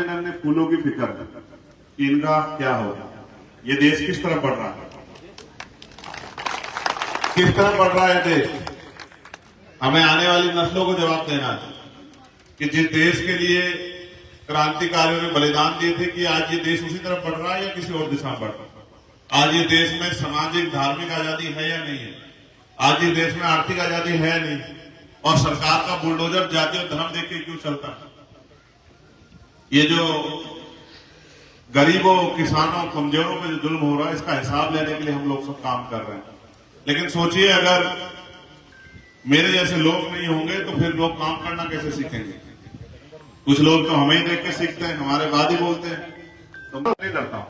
नन्हे फूलों की फिक्र है कि इनका क्या होगा, ये देश किस तरह बढ़ रहा है, किस तरह बढ़ रहा है देश। हमें आने वाली नस्लों को जवाब देना है कि जिस देश के लिए क्रांतिकारियों ने बलिदान दिए थे कि आज ये देश उसी तरफ बढ़ रहा है या किसी और दिशा में बढ़ रहा है। आज ये देश में सामाजिक धार्मिक आजादी है या नहीं है, आज ये देश में आर्थिक आजादी है या नहीं, और सरकार का बुलडोजर जाति और धर्म देख के क्यों चलता है। ये जो गरीबों, किसानों, कमजोरों पे जो जुल्म हो रहा है, इसका हिसाब लेने के लिए हम लोग सब काम कर रहे हैं। लेकिन सोचिए, अगर मेरे जैसे लोग नहीं होंगे तो फिर लोग काम करना कैसे सीखेंगे। कुछ लोग तो हमें ही देख के सीखते हैं, हमारे बाद ही बोलते हैं, तो मैं नहीं डरता हूं।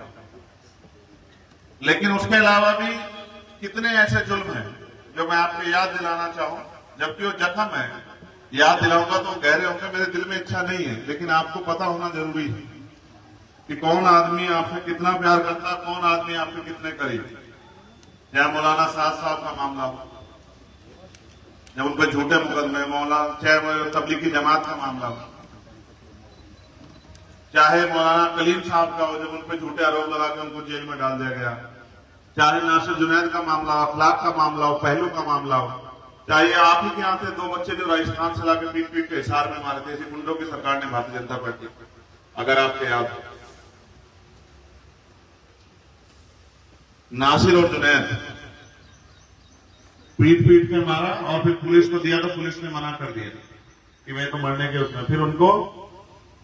लेकिन उसके अलावा भी कितने ऐसे जुल्म हैं जो मैं आपको याद दिलाना चाहूं, जबकि वो जख्म है, याद दिलाऊंगा तो गहरे होंगे, मेरे दिल में इच्छा नहीं है, लेकिन आपको पता होना जरूरी है कि कौन आदमी आपसे कितना प्यार करता, कौन आदमी आपके कितने करीब। चाहे मौलाना साहब का मामला हो, जब उन पर झूठे मुकदमे, मौलाना चाहे तबलीगी जमात का मामला हो, चाहे मौलाना कलीम साहब का हो जब उन पर झूठे आरोप लगा के उनको जेल में डाल दिया गया, चाहे नासिर जुनैद का मामला हो, अखलाक का मामला हो, पहलू का मामला हो, चाहे आप ही के यहाँ से 2 बच्चे जो राजस्थान से लाके पीट पीट के हिसार में मारे थे, ऐसी गुंडों की सरकार ने भारतीय जनता पार्टी, अगर आपके याद नासिर और जुनैद पीट पीट के मारा और फिर पुलिस को दिया तो पुलिस ने मना कर दिया कि मैं तो मरने के उसमें, फिर उनको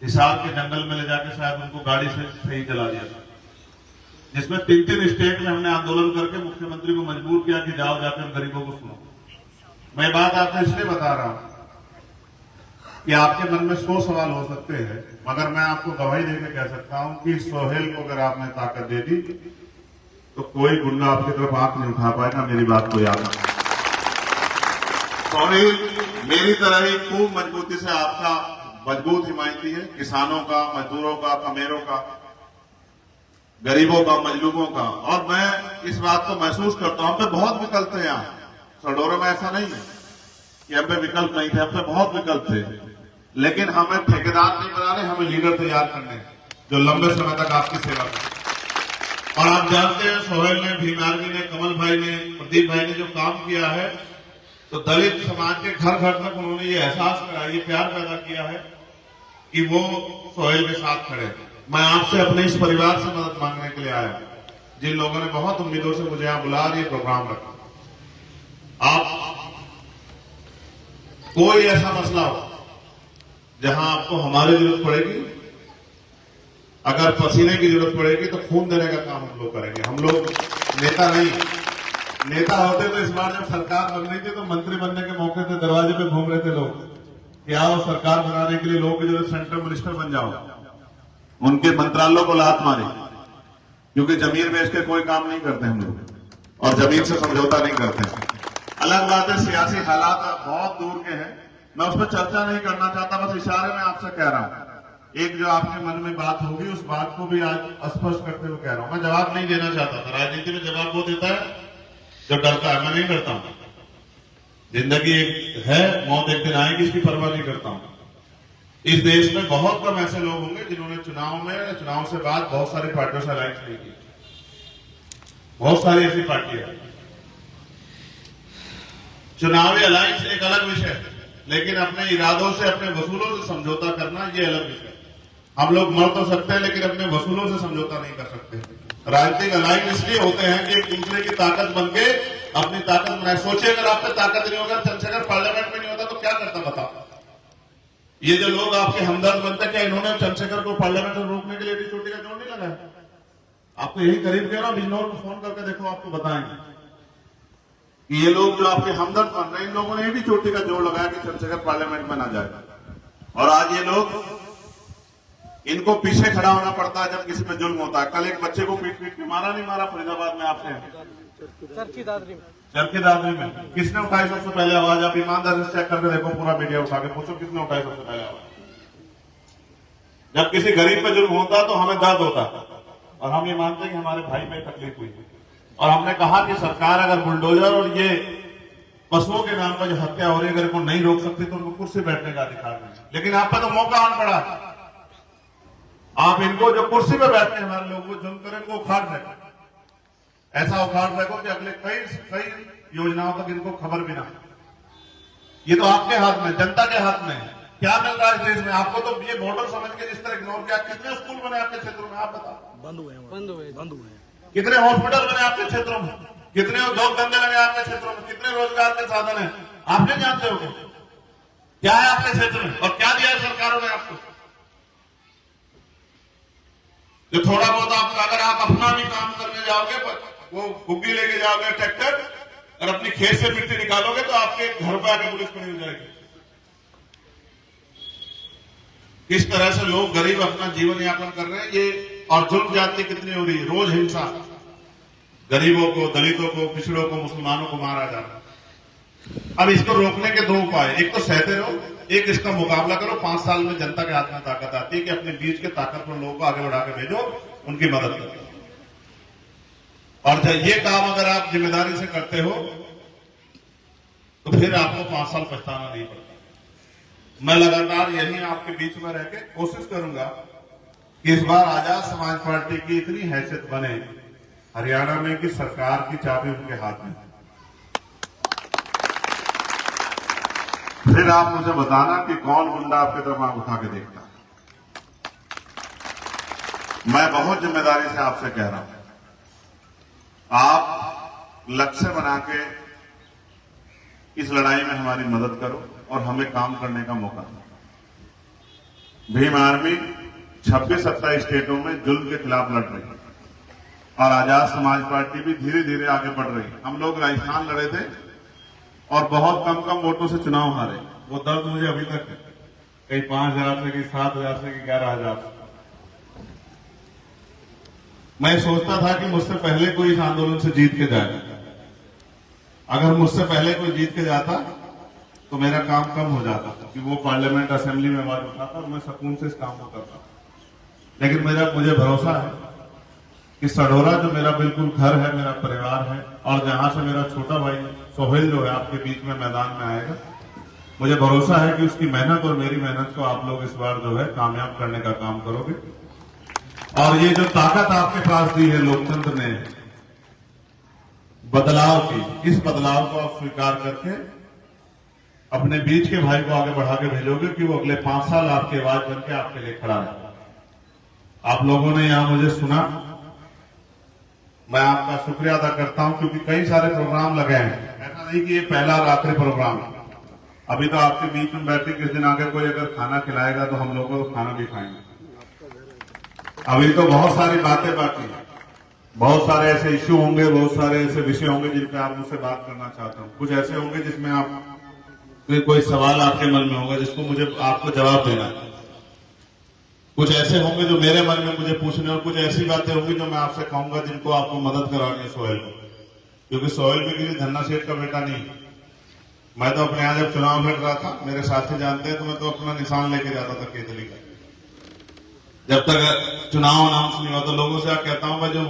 हिसार के जंगल में ले जाके शायद उनको गाड़ी से सही चला दिया था, जिसमें 3 स्टेट में हमने आंदोलन करके मुख्यमंत्री को मजबूर किया कि जाओ जाकर गरीबों को सुनो। मैं बात आपको इसलिए बता रहा हूं कि आपके मन में 100 सवाल हो सकते हैं, मगर मैं आपको गवाही देकर कह सकता हूं कि सोहेल को अगर आपने ताकत दे दी तो कोई गुंडा आपकी तरफ आंख नहीं उठा पाएगा। मेरी बात को याद रखना। सोहेल मेरी तरह ही खूब मजबूती से आपका मजबूत हिमायती है, किसानों का, मजदूरों का, कमेरों का, गरीबों का, मजलूमों का। और मैं इस बात को महसूस करता हूं, हम पे बहुत विकल्प थे यहाँ सडोरे में, ऐसा नहीं है कि हम पे विकल्प नहीं थे, हम पे बहुत विकल्प थे, लेकिन हमें ठेकेदार नहीं बनाने, हमें लीडर तैयार करने जो लंबे समय तक आपकी सेवा करें। और आप जानते हैं सोहेल ने, भीमार्गी ने, कमल भाई ने, प्रदीप भाई ने जो काम किया है, तो दलित समाज के घर घर तक उन्होंने ये एहसास कराया, ये प्यार पैदा किया है कि वो सोहेल के साथ खड़े। मैं आपसे अपने इस परिवार से मदद मांगने के लिए आया, जिन लोगों ने बहुत उम्मीदों से मुझे यहां बुला ये प्रोग्राम रखा। आप कोई ऐसा मसला हो जहां आपको हमारी जरूरत पड़ेगी, अगर पसीने की जरूरत पड़ेगी तो खून देने का काम हम लोग करेंगे। हम लोग नेता नहीं, नेता होते तो इस बार जब सरकार बन रही थी तो मंत्री बनने के मौके पे दरवाजे पे घूम रहे थे लोग कि आओ सरकार बनाने के लिए लोगों की जरूरत, सेंट्रल मिनिस्टर बन जाओ, उनके मंत्रालयों को लात मारे, क्योंकि जमीन बेच के कोई काम नहीं करते हम लोग और जमीन से समझौता नहीं करते। अलग बात है सियासी हालात बहुत दूर के हैं, मैं उस पर चर्चा नहीं करना चाहता, बस इशारे में आपसे कह रहा हूं। एक जो आपके मन में बात होगी उस बात को भी आज स्पष्ट करते हुए कह रहा हूं। मैं जवाब नहीं देना चाहता था, राजनीति में जवाब वो देता है जो डरता है, मैं नहीं डरता हूं। जिंदगी एक है, मौत एक दिन आएगी, इसकी परवाह नहीं करता हूं। इस देश में बहुत कम ऐसे लोग होंगे जिन्होंने चुनाव से बाद बहुत सारी पार्टियों से अलायंस नहीं की। बहुत सारी ऐसी पार्टियां, चुनावी अलायंस एक अलग विषय है, लेकिन अपने इरादों से, अपने वसूलों से समझौता करना ये अलग विषय है। हम लोग मर तो सकते हैं लेकिन अपने वसूलों से समझौता नहीं कर सकते। राजनीतिक अलायंस इसलिए होते हैं कि एक दूसरे की ताकत बन के अपनी ताकत बनाए। सोचिए अगर आप पे ताकत नहीं होगा, चंद्रशेखर पार्लियामेंट में नहीं होता तो क्या करता बताओ। ये जो लोग आपके हमदर्द बनते, क्या इन्होंने चंद्रशेखर को पार्लियामेंट में रोकने के लिए भी चोटी का जोड़ नहीं लगाया? आपको यही करीब कह रहा हूं, बिजनौर को फोन करके देखो, आपको बताएंगे कि ये लोग जो आपके हमदर्द बन रहे हैं, इन लोगों ने भी चोटी का जोड़ लगाया कि चंद्रशेखर पार्लियामेंट में ना जाए। और आज ये लोग, इनको पीछे खड़ा होना पड़ता है जब किसी पे जुल्म होता है। कल एक बच्चे को पीट पीट के मारा नहीं मारा फरीदाबाद में, आपसे चरखी दादरी में किसने उठाई सबसे पहले आवाज? आप ईमानदारी से चेक करके देखो, पूरा मीडिया उठा के पूछो किसने उठाई सबसे पहले आवाज। जब किसी गरीब पे जुल्म होता तो हमें दर्द होता और हम ये मानते हैं कि हमारे भाई में तकलीफ हुई। और हमने कहा कि सरकार अगर बुलडोजर और ये पशुओं के नाम पर जो हत्या हो रही है अगर इनको नहीं रोक सकती तो उनको कुर्सी बैठने का अधिकार नहीं। लेकिन आप पे तो मौका आन पड़ा, आप इनको जो कुर्सी पे बैठते हैं हमारे लोग वो जुल्म करें, इनको उखाड़ फेंको, ऐसा उखाड़ फेंको कि अगले कई योजनाओं तक इनको खबर भी ना। ये तो आपके हाथ में, जनता के हाथ में है। क्या मिल रहा है इस देश में आपको? तो ये बॉर्डर समझ के जिस तरह इग्नोर किया, कितने स्कूल बने आपके क्षेत्रों में? आप बताओ। बंद हुए। कितने हॉस्पिटल बने आपके क्षेत्रों में? कितने उद्योग धंधे लगे आपके क्षेत्रों में? कितने रोजगार के साधन है? आप नहीं जानते हो क्या है आपके क्षेत्र में और क्या दिया है सरकारों ने आपको? जो थोड़ा बहुत आप, अगर आप अपना भी काम करने जाओगे, वो बुग्गी लेके जाओगे ट्रैक्टर और अपनी खेत से मिट्टी निकालोगे तो आपके घर पर आके पुलिस खड़ी हो जाएगी। किस तरह से लोग गरीब अपना जीवन यापन कर रहे हैं ये, और जुल्म जाति कितनी हो रही है। रोज हिंसा, गरीबों को, दलितों को, पिछड़ों को, मुसलमानों को मारा जा रहा है। अब इसको रोकने के दो उपाय, एक तो सहते रहो, एक इसका मुकाबला करो। 5 साल में जनता के हाथ में ताकत आती है कि अपने बीच के ताकतवर लोगों को आगे बढ़ा के भेजो, उनकी मदद करो। और जब ये काम अगर आप जिम्मेदारी से करते हो तो फिर आपको 5 साल पछताना नहीं पड़ता। मैं लगातार यही आपके बीच में रह के कोशिश करूंगा कि इस बार आजाद समाज पार्टी की इतनी हैसियत बने हरियाणा में कि सरकार की चाबी उनके हाथ में। फिर आप मुझे बताना कि कौन गुंडा आपके तरफ आंख उठा के देखता। मैं बहुत जिम्मेदारी से आपसे कह रहा हूं, आप लक्ष्य बना के इस लड़ाई में हमारी मदद करो और हमें काम करने का मौका दो। भीम आर्मी 26-27 स्टेटों में जुल्म के खिलाफ लड़ रही है और आजाद समाज पार्टी भी धीरे धीरे आगे बढ़ रही है। हम लोग राजस्थान लड़े थे और बहुत कम वोटों से चुनाव हारे। वो दर्द मुझे अभी तक है, कहीं 5,000 से, कहीं 7,000 से, कहीं 11,000 से। मैं सोचता था कि मुझसे पहले कोई इस आंदोलन से जीत के जाए। अगर मुझसे पहले कोई जीत के जाता तो मेरा काम कम हो जाता कि वो पार्लियामेंट असेंबली में आवाज उठाता और मैं सुकून से इस काम को करता। लेकिन मुझे भरोसा है कि सढौरा जो मेरा बिल्कुल घर है, मेरा परिवार है, और जहां से मेरा छोटा भाई सोहेल जो है आपके बीच में मैदान में आएगा, मुझे भरोसा है कि उसकी मेहनत और मेरी मेहनत को आप लोग इस बार जो है कामयाब करने का काम करोगे। और ये जो ताकत आपके पास दी है लोकतंत्र ने बदलाव की, इस बदलाव को आप स्वीकार करके अपने बीच के भाई को आगे बढ़ा के भेजोगे कि वो अगले 5 साल आपकी आवाज बन के आपके लिए खड़ा है। आप लोगों ने यहां मुझे सुना, मैं आपका शुक्रिया अदा करता हूं, क्योंकि कई सारे प्रोग्राम लगे हैं। ऐसा नहीं कि ये पहला और आखिरी प्रोग्राम है। अभी तो आपके बीच में बैठ के किस दिन आगे कोई अगर खाना खिलाएगा तो हम लोग को खाना भी खाएंगे। अभी तो बहुत सारी बातें बाकी हैं, बहुत सारे ऐसे इश्यू होंगे, बहुत सारे ऐसे विषय होंगे जिन पे आप मुझसे बात करना चाहते हो। कुछ ऐसे होंगे जिसमें आप कोई सवाल आपके मन में होगा जिसको मुझे आपको जवाब देना है। कुछ ऐसे होंगे जो मेरे मन में मुझे पूछने, और कुछ ऐसी बातें होंगी जो मैं आपसे कहूंगा जिनको आपको मदद करानी है सोहेल को, क्योंकि सोहेल भी किसी धन्ना सेठ का बेटा नहीं। मैं तो अपने यहां जब चुनाव लड़ रहा था, मेरे साथी जानते हैं, तो मैं तो अपना निशान लेके जाता था केतली का। जब तक चुनाव अनाउंस नहीं हुआ तो लोगों से कहता हूं, जो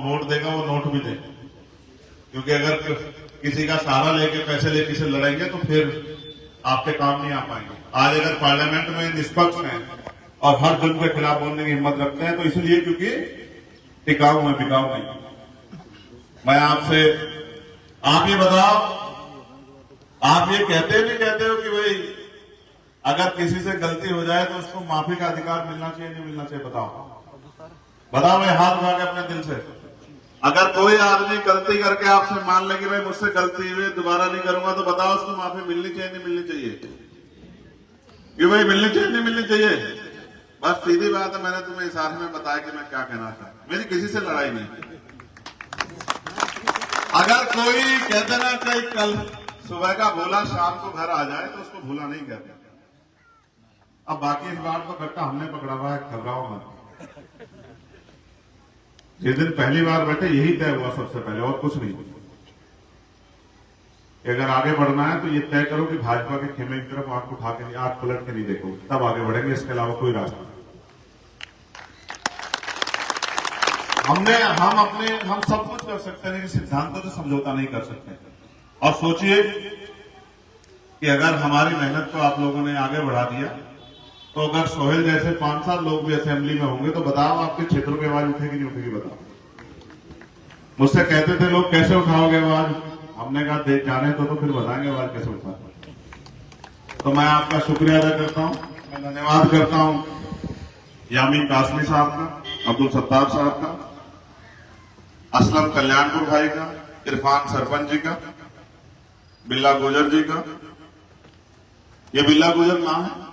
वोट देगा वो नोट भी दे, क्योंकि अगर किसी का सहारा लेके पैसे लेके से लड़ेंगे तो फिर आपके काम नहीं आ पाएंगे। आज अगर पार्लियामेंट में निष्पक्ष हैं और हर जुल्म के खिलाफ बोलने की हिम्मत रखते हैं तो इसलिए क्योंकि टिकाऊ है, बिकाऊ नहीं। मैं आपसे, आप ये बताओ, आप ये कहते नहीं कहते हो कि भाई अगर किसी से गलती हो जाए तो उसको माफी का अधिकार मिलना चाहिए, नहीं मिलना चाहिए? बताओ भाई, हाथ उठा के अपने दिल से। अगर कोई आदमी गलती करके आपसे मान ले कि भाई मुझसे गलती हुई, दोबारा नहीं करूंगा, तो बताओ उसको माफी मिलनी चाहिए, नहीं मिलनी चाहिए? क्यों भाई, मिलनी चाहिए, नहीं मिलनी चाहिए? बस सीधी बात है, मैंने तुम्हें इशारे में बताया कि मैं क्या कहना चाहता। मेरी किसी से लड़ाई नहीं। अगर कोई कहते ना कि कल सुबह का भोला शाम को घर आ जाए तो उसको भूला नहीं कहते। अब बाकी इस बार तो कट्टा हमने पकड़ा हुआ है, घबराओ मत। जिस दिन पहली बार बैठे यही तय हुआ सबसे पहले, और कुछ नहीं। अगर आगे बढ़ना है तो ये तय करो कि भाजपा के खेमे की तरफ आंख उठा के, आंख पलट के नहीं देखो, तब आगे बढ़ेंगे। इसके अलावा कोई रास्ता नहीं। हम सब कुछ कर सकते हैं, लेकिन सिद्धांतों से समझौता नहीं कर सकते। और सोचिए कि अगर हमारी मेहनत को आप लोगों ने आगे बढ़ा दिया तो अगर सोहेल जैसे 5-7 लोग भी असेंबली में होंगे तो बताओ आपके क्षेत्रों की आवाज उठेगी नहीं उठेगी? बताओ। मुझसे कहते थे लोग कैसे उठाओगे आवाज, हमने कहा देख जाने तो फिर बताएंगे आवाज कैसे उठा। तो मैं आपका शुक्रिया अदा करता हूं, मैं धन्यवाद करता हूं यामीन कासमी साहब का, अब्दुल सत्तार साहब का, असलम कल्याणपुर भाई का, इरफान सरपंच जी का, बिल्ला गुजर जी का। ये बिल्ला गुजर नाम है।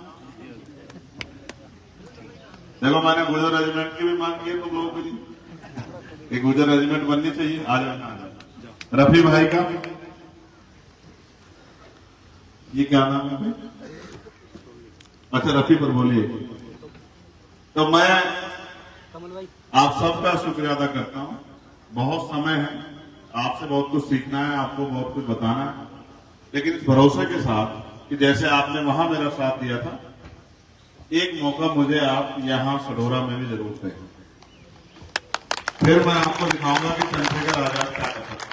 देखो मैंने गुजर रेजिमेंट की भी मांग की है तुम लोगों के लिए, ये गुजर रेजिमेंट बननी चाहिए। आ जाओ। रफी भाई का, ये क्या नाम है भाई? अच्छा रफी पर बोलिए। तो मैं आप सबका शुक्रिया अदा करता हूं। बहुत समय है, आपसे बहुत कुछ सीखना है, आपको बहुत कुछ बताना है, लेकिन इस भरोसे के साथ कि जैसे आपने वहां मेरा साथ दिया था, एक मौका मुझे आप यहां सडोरा में भी जरूर दें। फिर मैं आपको दिखाऊंगा कि चंद्रशेखर आजाद क्या कर सकता।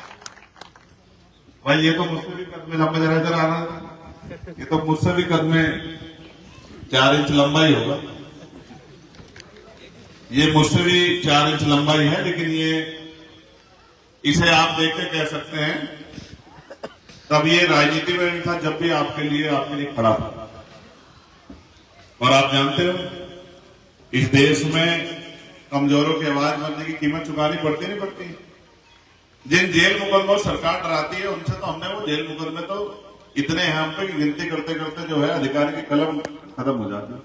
भाई ये तो मुझसे भी कद में लंबा, जरा इधर आ रहा था, ये तो मुझसे भी कद में 4 इंच लंबा ही होगा। ये मुझसे भी 4 इंच लंबा ही है, लेकिन ये इसे आप देख के कह सकते हैं तब ये राजनीति में नहीं था जब भी आपके लिए खड़ा था। और आप जानते हो इस देश में कमजोरों की आवाज बनने की कीमत चुकानी पड़ती नहीं पड़ती। जिन जेल मुकदमों सरकार डराती है उनसे तो हमने वो जेल मुकदमे तो इतने हैं हम पे कि गिनती करते करते जो है अधिकारी की कलम खत्म हो जाती है।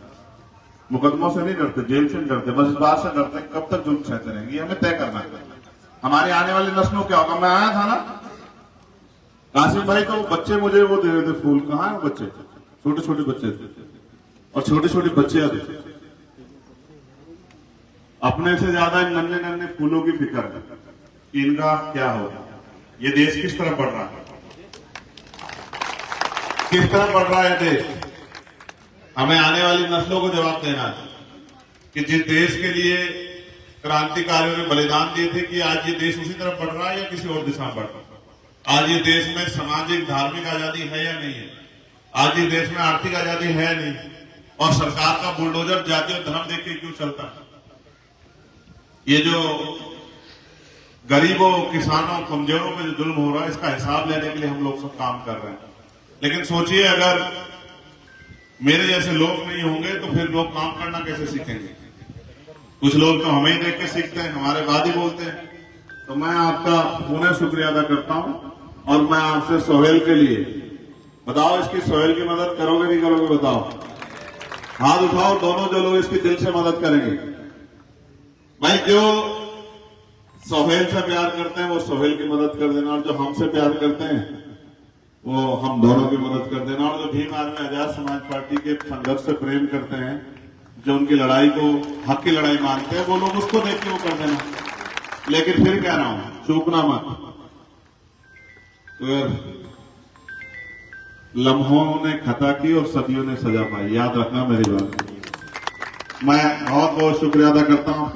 मुकदमों से नहीं डरते, जेल से नहीं डरते, बस इस बात से डरते कब तक जुल्म सहते रहेंगे, हमें तय करना है हमारी आने वाली नस्लों क्या होगा। मैं आया था ना कासिम भाई, तो बच्चे मुझे वो दे रहे थे फूल। कहाँ है बच्चे? छोटे छोटे बच्चे थे और छोटी छोटी बच्चियां थी। अपने से ज्यादा इन नन्हे नन्हे फूलों की फिक्र है कि इनका क्या होगा, ये देश किस तरह बढ़ रहा है, किस तरह बढ़ रहा है देश। हमें आने वाली नस्लों को जवाब देना है कि जिस देश के लिए क्रांतिकारियों ने बलिदान दिए थे कि आज ये देश उसी तरफ बढ़ रहा है या किसी और दिशा में बढ़ रहा है। आज ये देश में सामाजिक धार्मिक आजादी है या नहीं है, आज ये देश में आर्थिक आजादी है या नहीं, और सरकार का बुलडोजर जाति और धर्म देख के क्यों चलता है। ये जो गरीबों, किसानों, कमजोरों पे जो जुल्म हो रहा है, इसका हिसाब लेने के लिए हम लोग सब काम कर रहे हैं। लेकिन सोचिए अगर मेरे जैसे लोग नहीं होंगे तो फिर लोग काम करना कैसे सीखेंगे। कुछ लोग तो हमें ही देख के सीखते हैं, हमारे बाद ही बोलते हैं। तो मैं आपका पुनः शुक्रिया अदा करता हूं और मैं आपसे सोहेल के लिए बताओ, इसकी सोहेल की मदद करोगे नहीं करोगे? बताओ, हाथ उठाओ दोनों जो लोग इसकी दिल से मदद करेंगे। भाई जो सोहेल से प्यार करते हैं वो सोहेल की मदद कर देना, और जो हमसे प्यार करते हैं वो हम दोनों की मदद कर देना, और जो भीम आर्मी आजाद समाज पार्टी के संघर्ष से प्रेम करते हैं, जो उनकी लड़ाई को हक की लड़ाई मानते हैं, वो लोग उसको देख के वो कर देना। लेकिन फिर कह रहा हूं, चूकना मत। लम्हों ने खता की और सदियों ने सजा पाई, याद रखना मेरी बात। मैं बहुत बहुत शुक्रिया अदा करता हूं।